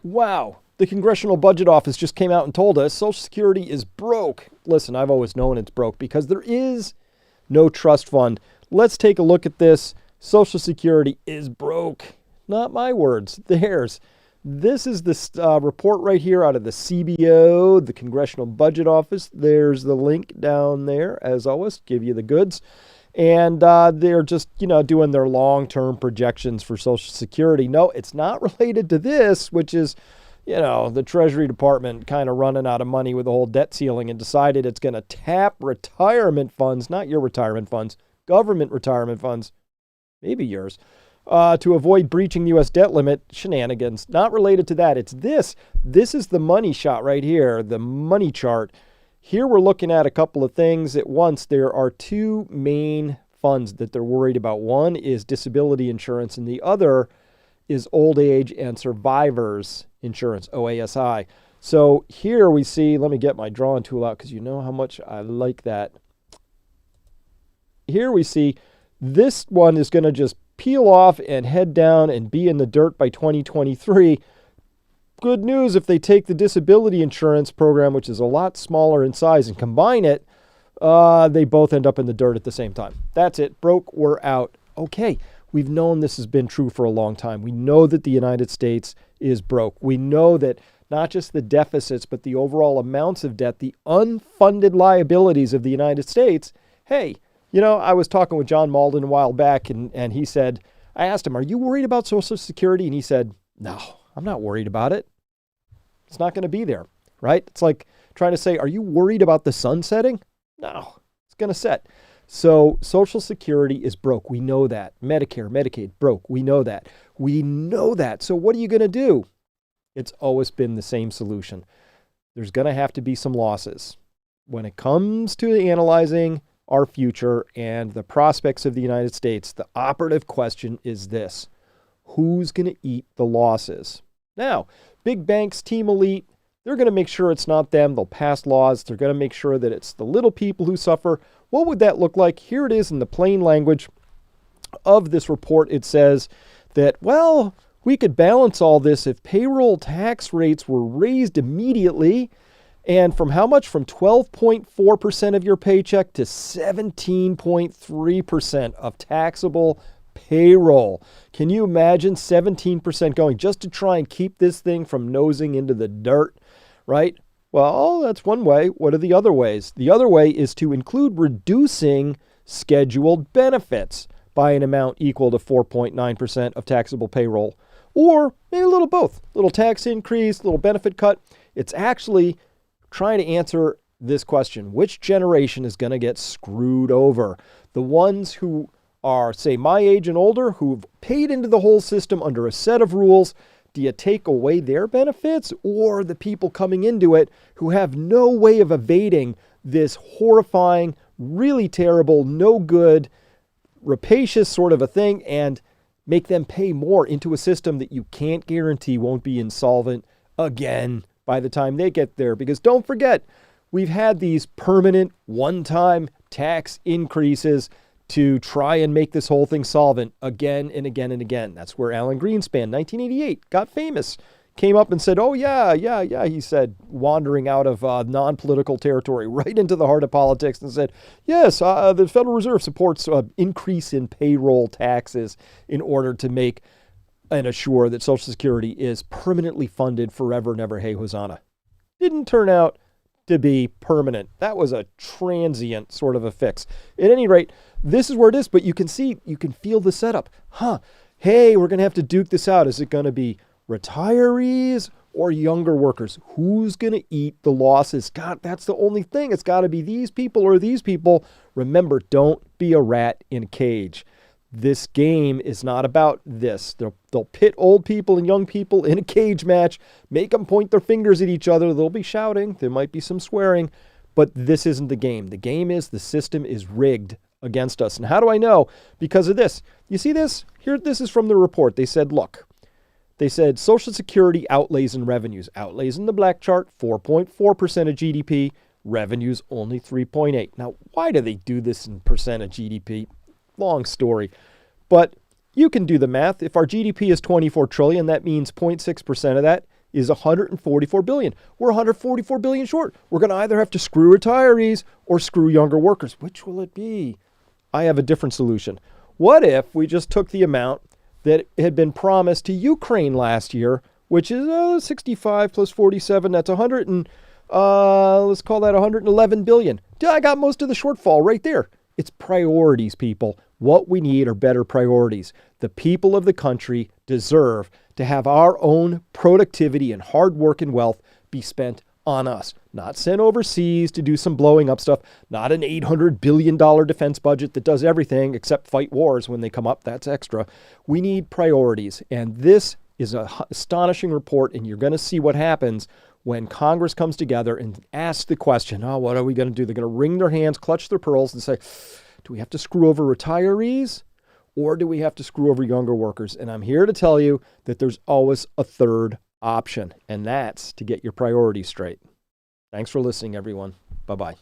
Wow, the Congressional Budget Office just came out and told us Social Security is broke. Listen, I've always known it's broke because there is no trust fund. Let's take a look at this. Social Security is broke. Not my words, theirs. This is the report right here out of the CBO, the Congressional Budget Office. There's the link down there, as always, give you the goods. And they're just, doing their long-term projections for Social Security. No, it's not related to this, which is, the Treasury Department kind of running out of money with the whole debt ceiling and decided it's going to tap retirement funds, not your retirement funds, government retirement funds, maybe yours, to avoid breaching the U.S. debt limit. Shenanigans. Not related to that. It's this. This is the money shot right here, the money chart. Here we're looking at a couple of things at once. There are two main funds that they're worried about. One is disability insurance, and the other is old age and survivors insurance, OASI. So here we see, let me get my drawing tool out because you know how much I like that. Here we see this one is going to just peel off and head down and be in the dirt by 2023. Good news, if they take the disability insurance program, which is a lot smaller in size, and combine it, they both end up in the dirt at the same time. That's it. Broke, we're out. Okay, we've known this has been true for a long time. We know that the United States is broke. We know that not just the deficits, but the overall amounts of debt, the unfunded liabilities of the United States. Hey, I was talking with John Malden a while back, and he said, I asked him, are you worried about Social Security? And he said, no, I'm not worried about it. It's not going to be there, right? It's like trying to say, are you worried about the sun setting? No, it's going to set. So Social Security is broke. We know that. Medicare, Medicaid, broke. We know that. We know that. So what are you going to do? It's always been the same solution. There's going to have to be some losses. When it comes to analyzing our future and the prospects of the United States, the operative question is this: who's going to eat the losses? Now, big banks, team elite, they're going to make sure it's not them. They'll pass laws. They're going to make sure that it's the little people who suffer. What would that look like? Here it is in the plain language of this report. It says that, well, we could balance all this if payroll tax rates were raised immediately. And from how much? From 12.4% of your paycheck to 17.3% of taxable payroll. Can you imagine 17% going just to try and keep this thing from nosing into the dirt, right? Well, that's one way. What are the other ways? The other way is to include reducing scheduled benefits by an amount equal to 4.9% of taxable payroll. Or maybe a little both. Little tax increase, little benefit cut. It's actually trying to answer this question: which generation is going to get screwed over? The ones who are, say, my age and older, who've paid into the whole system under a set of rules. Do you take away their benefits, or the people coming into it who have no way of evading this horrifying, really terrible, no good, rapacious sort of a thing, and make them pay more into a system that you can't guarantee won't be insolvent again by the time they get there? Because don't forget, we've had these permanent one-time tax increases to try and make this whole thing solvent again and again and again. That's where Alan Greenspan, 1988, got famous. Came up and said, oh, yeah, he said, wandering out of non-political territory right into the heart of politics, and said, yes, the Federal Reserve supports an increase in payroll taxes in order to make and assure that Social Security is permanently funded forever and ever. Hey, Hosanna. Didn't turn out to be permanent. That was a transient sort of a fix. At any rate, this is where it is, but you can see, you can feel the setup. Hey, we're going to have to duke this out. Is it going to be retirees or younger workers? Who's going to eat the losses? God, that's the only thing. It's got to be these people or these people. Remember, don't be a rat in a cage. This game is not about this. They'll pit old people and young people in a cage match, make them point their fingers at each other. They'll be shouting. There might be some swearing, but this isn't the game. The game is the system is rigged against us. And how do I know? Because of this. You see this? Here, this is from the report. They said, look, they said Social Security outlays and revenues. Outlays in the black chart, 4.4% of GDP. Revenues only 3.8. Now, why do they do this in percent of GDP? Long story, but you can do the math. If our GDP is 24 trillion, that means 0.6% of that is 144 billion. We're 144 billion short. We're going to either have to screw retirees or screw younger workers. Which will it be? I have a different solution. What if we just took the amount that had been promised to Ukraine last year, which is 65 plus 47, that's 100 and let's call that 111 billion. I got most of the shortfall right there. It's priorities, people. What we need are better priorities. The people of the country deserve to have our own productivity and hard work and wealth be spent on us, not sent overseas to do some blowing up stuff, not an $800 billion defense budget that does everything except fight wars when they come up. That's extra. We need priorities. And this is an astonishing report, and you're going to see what happens when Congress comes together and asks the question, what are we going to do? They're going to wring their hands, clutch their pearls, and say, do we have to screw over retirees or do we have to screw over younger workers? And I'm here to tell you that there's always a third option, and that's to get your priorities straight. Thanks for listening, everyone. Bye-bye.